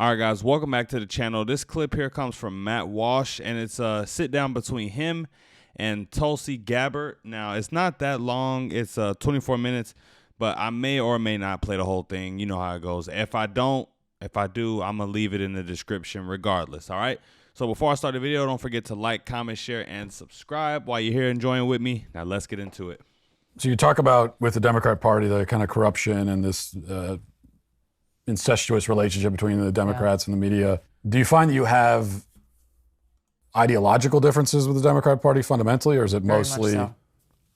All right, guys, welcome back to the channel. This clip here comes from Matt Walsh, and it's a sit down between him and Tulsi Gabbard. Now, it's not that long. It's 24 minutes, but I may or may not play the whole thing. You know how it goes. If I do, I'm going to leave it in the description regardless, all right? So before I start the video, don't forget to like, comment, share, and subscribe while you're here enjoying with me. Now, let's get into it. So you talk about, with the Democrat Party, the kind of corruption and this incestuous relationship between the Democrats and the media. Do you find that you have ideological differences with the Democrat Party fundamentally, or is it mostly?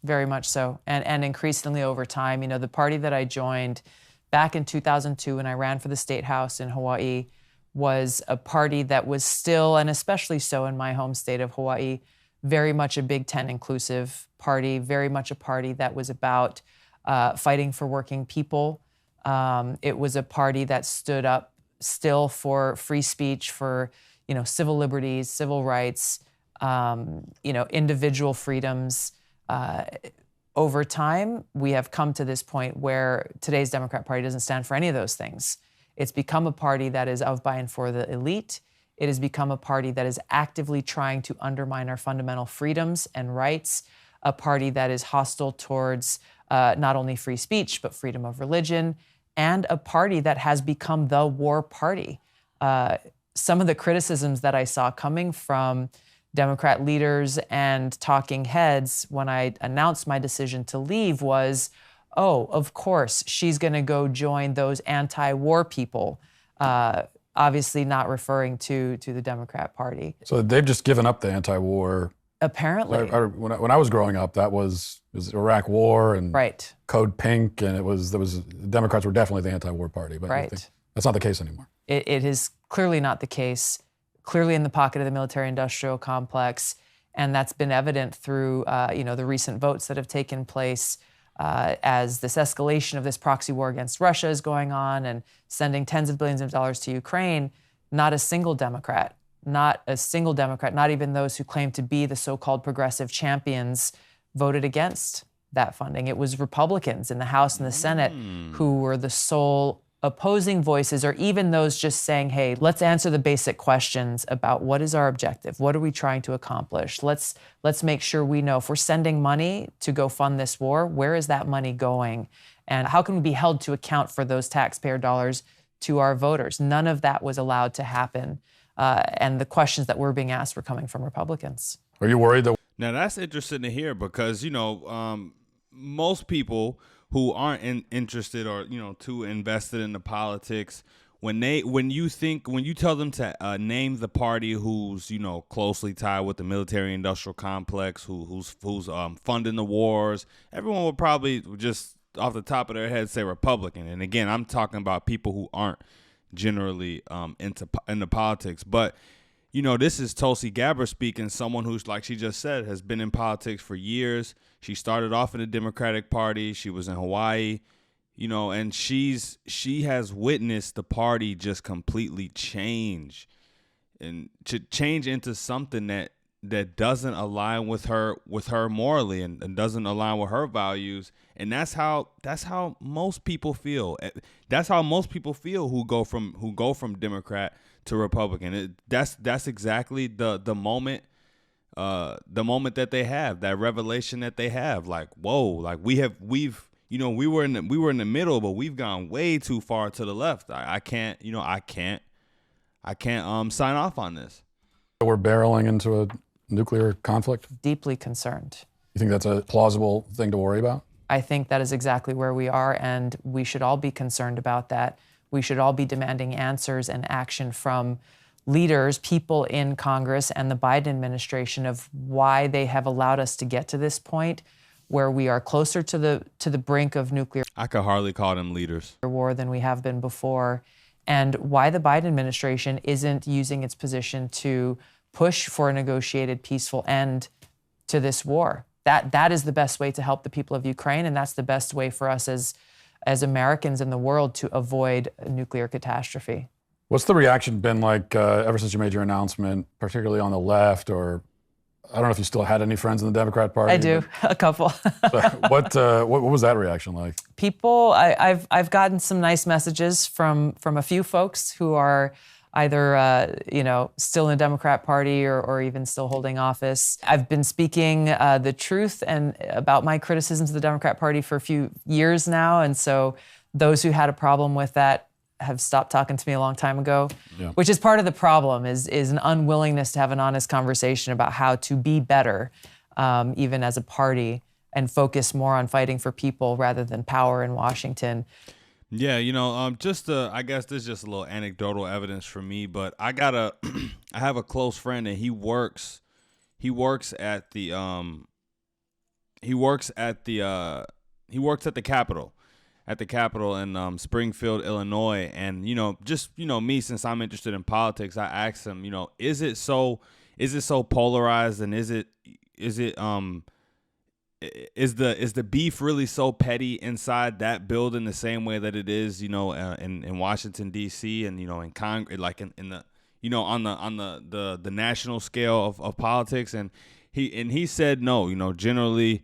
Very much so. And increasingly over time. You know, the party that I joined back in 2002 when I ran for the state house in Hawaii was a party that was still, and especially so in my home state of Hawaii, very much a Big Ten inclusive party, very much a party that was about fighting for working people. It was a party that stood up still for free speech, for, you know, civil liberties, civil rights, you know, individual freedoms. Over time, we have come to this point where today's Democrat Party doesn't stand for any of those things. It's become a party that is of, by, and for the elite. It has become a party that is actively trying to undermine our fundamental freedoms and rights, a party that is hostile towards not only free speech, but freedom of religion, and a party that has become the war party. Some of the criticisms that I saw coming from Democrat leaders and talking heads when I announced my decision to leave was, oh, of course, she's going to go join those anti-war people, obviously not referring to the Democrat Party. So they've just given up the anti-war. Apparently. When I was growing up, it was Iraq War and right. Code Pink, and the Democrats were definitely the anti-war party, but right. That's not the case anymore. It is clearly not the case, clearly in the pocket of the military-industrial complex, and that's been evident through you know, the recent votes that have taken place as this escalation of this proxy war against Russia is going on and sending tens of billions of dollars to Ukraine. Not a single Democrat, not even those who claim to be the so-called progressive champions, voted against that funding. It was Republicans in the House and the Senate who were the sole opposing voices, or even those just saying, hey, let's answer the basic questions about what is our objective? What are we trying to accomplish? Let's make sure we know if we're sending money to go fund this war, where is that money going? And how can we be held to account for those taxpayer dollars to our voters? None of that was allowed to happen. And the questions that were being asked were coming from Republicans. Are you worried that? Now, that's interesting to hear because, you know, most people who aren't interested or, you know, too invested in the politics, when you tell them to name the party who's, you know, closely tied with the military-industrial complex, who's funding the wars, everyone would probably just off the top of their head say Republican. And again, I'm talking about people who aren't generally into politics. But, you know, this is Tulsi Gabbard speaking, someone who's, like she just said, has been in politics for years. She started off in the Democratic Party. She was in Hawaii, you know, and she has witnessed the party just completely change and to change into something that doesn't align with her morally and doesn't align with her values. And that's how most people feel. That's how most people feel who go from Democrat to Republican. That's exactly the moment that they have, that revelation that they have. Like, whoa, like we've you know, we were in the middle, but we've gone way too far to the left. I can't sign off on this. We're barreling into a nuclear conflict? Deeply concerned. You think that's a plausible thing to worry about? I think that is exactly where we are, and we should all be concerned about that. We should all be demanding answers and action from leaders, people in Congress and the Biden administration of why they have allowed us to get to this point where we are closer to the brink of nuclear I could hardly call them leaders. War than we have been before, and why the Biden administration isn't using its position to push for a negotiated peaceful end to this war. That is the best way to help the people of Ukraine, and that's the best way for us as Americans in the world to avoid a nuclear catastrophe. What's the reaction been like ever since you made your announcement, particularly on the left or I don't know if you still had any friends in the Democrat Party. I do, a couple. What was that reaction like? People, I've gotten some nice messages from a few folks who are either still in the Democrat Party or even still holding office. I've been speaking the truth and about my criticisms of the Democrat Party for a few years now, and so those who had a problem with that have stopped talking to me a long time ago, which is part of the problem, is an unwillingness to have an honest conversation about how to be better, even as a party, and focus more on fighting for people rather than power in Washington. Yeah, I guess this is just a little anecdotal evidence for me, but I have a close friend, and he works at the Capitol. At the Capitol in Springfield, Illinois, and me, since I'm interested in politics, I asked him, is it so polarized, and is the beef really so petty inside that building the same way that it is, in Washington D.C. and in Congress, like in the on the national scale of politics, and he said no, generally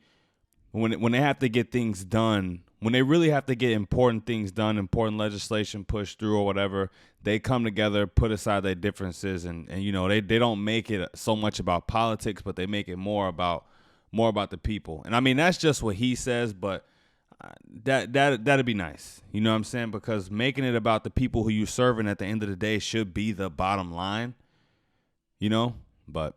when they have to get things done. When they really have to get important things done, important legislation pushed through or whatever, they come together, put aside their differences, and they don't make it so much about politics, but they make it more about the people. And I mean, that's just what he says, but that'd be nice. You know what I'm saying? Because making it about the people who you're serving at the end of the day should be the bottom line. But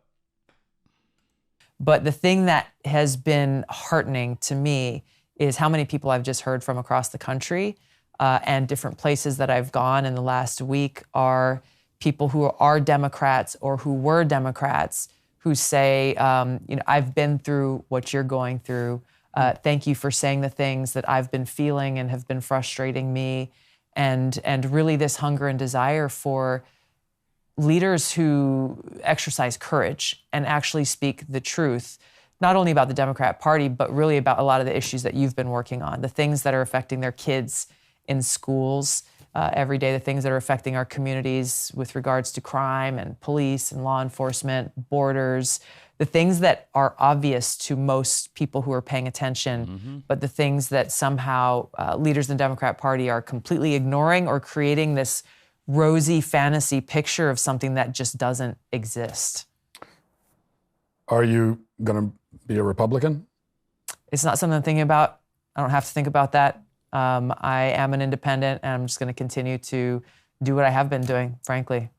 the thing that has been heartening to me is how many people I've just heard from across the country and different places that I've gone in the last week are people who are Democrats or who were Democrats who say, I've been through what you're going through. Thank you for saying the things that I've been feeling and have been frustrating me. And really this hunger and desire for leaders who exercise courage and actually speak the truth, not only about the Democrat Party, but really about a lot of the issues that you've been working on, the things that are affecting their kids in schools every day, the things that are affecting our communities with regards to crime and police and law enforcement, borders, the things that are obvious to most people who are paying attention, but the things that somehow leaders in the Democrat Party are completely ignoring or creating this rosy fantasy picture of something that just doesn't exist. Are you going to be a Republican? It's not something I'm thinking about. I don't have to think about that. I am an independent, and I'm just going to continue to do what I have been doing, frankly.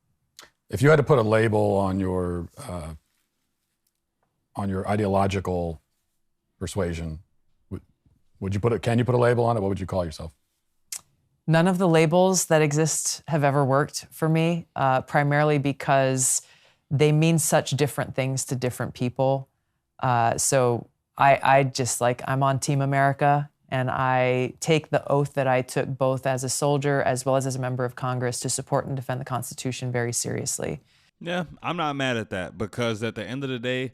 If you had to put a label on your ideological persuasion, would you put it? Can you put a label on it? What would you call yourself? None of the labels that exist have ever worked for me, primarily because they mean such different things to different people. So I just I'm on Team America, and I take the oath that I took both as a soldier as well as a member of Congress to support and defend the Constitution very seriously. Yeah, I'm not mad at that, because at the end of the day,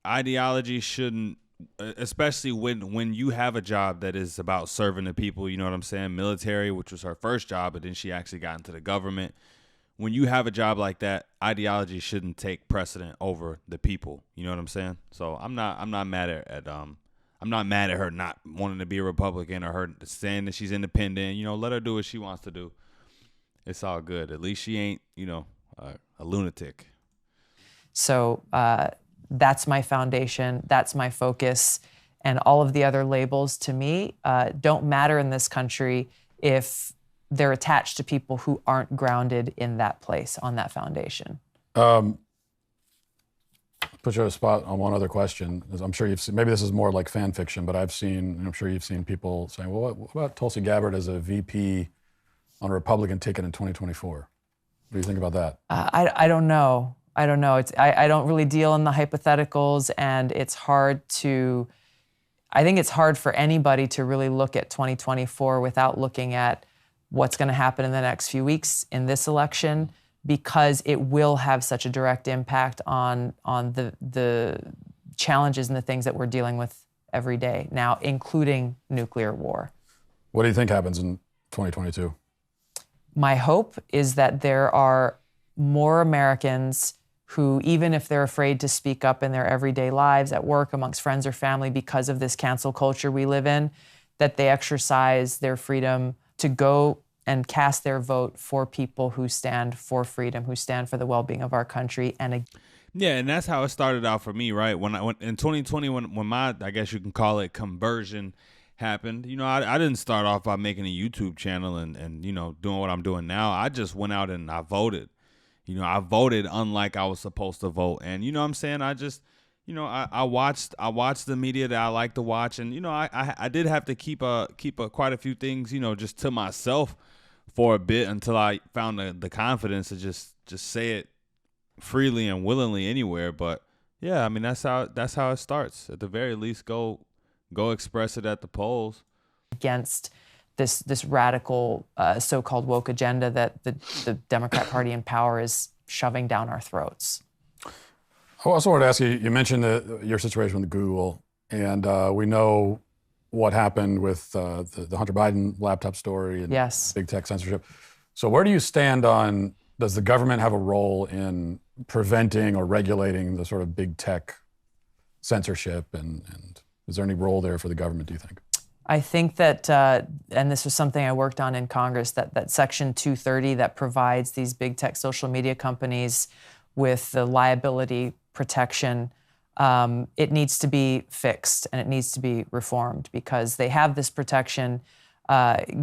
ideology shouldn't, especially when you have a job that is about serving the people, you know what I'm saying? Military, which was her first job, but then she actually got into the government. When you have a job like that, ideology shouldn't take precedent over the people. You know what I'm saying? So I'm not mad at I'm not mad at her not wanting to be a Republican or her saying that she's independent. Let her do what she wants to do. It's all good. At least she ain't, a lunatic. So that's my foundation. That's my focus. And all of the other labels to me don't matter in this country if they're attached to people who aren't grounded in that place, on that foundation. Put you on a spot on one other question. I'm sure you've seen, maybe this is more like fan fiction, but I'm sure you've seen people saying, well, what about Tulsi Gabbard as a VP on a Republican ticket in 2024? What do you think about that? I don't know. I don't really deal in the hypotheticals, and it's hard I think it's hard for anybody to really look at 2024 without looking at what's going to happen in the next few weeks in this election, because it will have such a direct impact on the challenges and the things that we're dealing with every day now, including nuclear war. What do you think happens in 2022? My hope is that there are more Americans who, even if they're afraid to speak up in their everyday lives, at work, amongst friends or family, because of this cancel culture we live in, that they exercise their freedom to go and cast their vote for people who stand for freedom, who stand for the well-being of our country. Yeah, and that's how it started out for me, right? When in 2020, when my, I guess you can call it, conversion happened, I didn't start off by making a YouTube channel and doing what I'm doing now. I just went out and I voted. I voted unlike I was supposed to vote. And what I'm saying? I just, I watched the media that I like to watch. And, I did have to keep quite a few things, just to myself for a bit until I found the confidence to just say it freely and willingly anywhere. But yeah, I mean, that's how it starts. At the very least, go express it at the polls. Against this radical so-called woke agenda that the Democrat Party in power is shoving down our throats. I also wanted to ask you, you mentioned your situation with Google, and we know what happened with the Hunter Biden laptop story and yes. big tech censorship. So where do you stand on, does the government have a role in preventing or regulating the sort of big tech censorship, and is there any role there for the government, do you think? I think that, and this was something I worked on in Congress, that Section 230 that provides these big tech social media companies with the liability protection, it needs to be fixed and it needs to be reformed, because they have this protection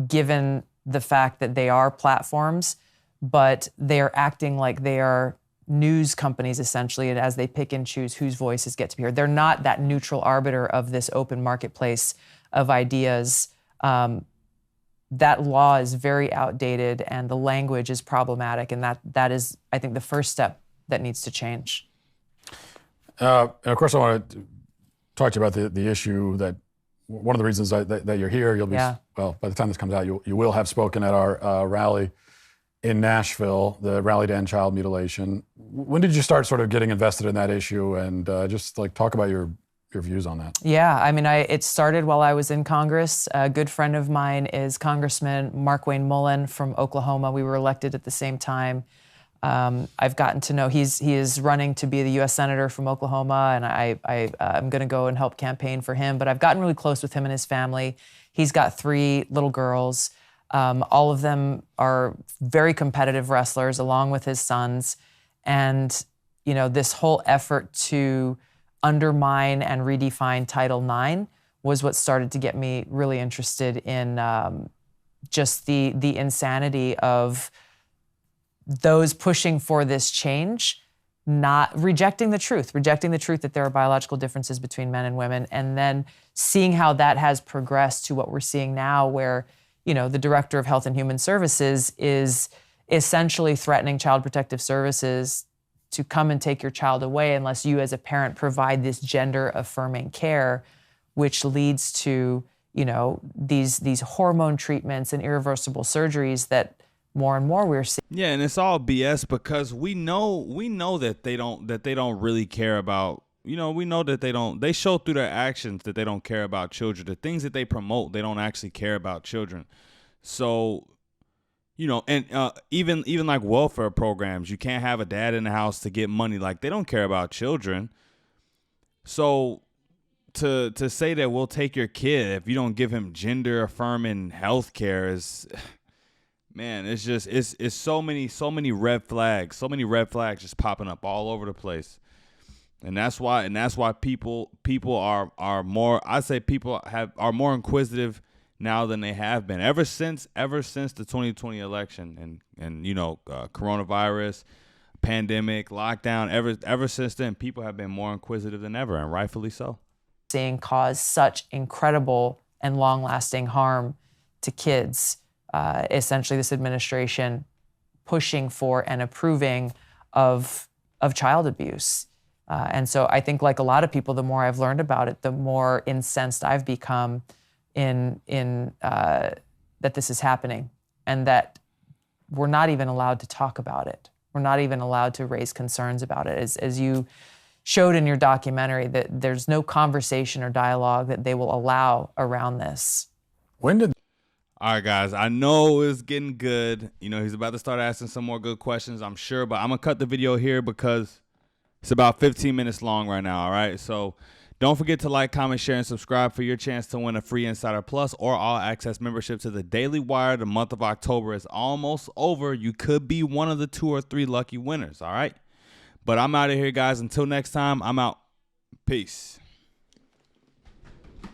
given the fact that they are platforms, but they are acting like they are news companies essentially, and as they pick and choose whose voices get to be heard. They're not that neutral arbiter of this open marketplace of ideas. That law is very outdated and the language is problematic, and that is, I think, the first step that needs to change. And of course, I want to talk to you about the issue that one of the reasons that you're here, you'll be, well, by the time this comes out, you will have spoken at our rally in Nashville, the Rally to End Child Mutilation. When did you start sort of getting invested in that issue, and just like talk about your views on that? Yeah, I mean, it started while I was in Congress. A good friend of mine is Congressman Markwayne Mullin from Oklahoma. We were elected at the same time. I've gotten to know, he is running to be the U.S. Senator from Oklahoma, and I'm going to go and help campaign for him. But I've gotten really close with him and his family. He's got 3 little girls. All of them are very competitive wrestlers, along with his sons. And, this whole effort to undermine and redefine Title IX was what started to get me really interested in just the insanity of those pushing for this change, not rejecting the truth that there are biological differences between men and women, and then seeing how that has progressed to what we're seeing now, where, the Director of Health and Human Services is essentially threatening Child Protective Services to come and take your child away unless you as a parent provide this gender-affirming care, which leads to, these hormone treatments and irreversible surgeries that more and more we're seeing. Yeah, and it's all BS, because we know that they don't really care about, we know that they show through their actions that they don't care about children. The things that they promote, they don't actually care about children. So, and even like welfare programs, you can't have a dad in the house to get money. Like, they don't care about children. So to say that we'll take your kid if you don't give him gender affirming health care is, man, it's just, it's so many red flags just popping up all over the place. And that's why people are more, I say people are more inquisitive now than they have been ever since the 2020 election and coronavirus, pandemic, lockdown. Ever since then, people have been more inquisitive than ever, and rightfully so. Seeing cause such incredible and long-lasting harm to kids. Essentially, this administration pushing for and approving of child abuse. And so I think, like a lot of people, the more I've learned about it, the more incensed I've become in that this is happening, and that we're not even allowed to talk about it. We're not even allowed to raise concerns about it. As you showed in your documentary, that there's no conversation or dialogue that they will allow around this. All right, guys, I know it's getting good. He's about to start asking some more good questions, I'm sure, but I'm going to cut the video here because It's about 15 minutes long right now, all right? So don't forget to like, comment, share, and subscribe for your chance to win a free Insider Plus or all access membership to the Daily Wire. The month of October is almost over. You could be one of the 2 or 3 lucky winners, all right? But I'm out of here, guys. Until next time, I'm out. Peace.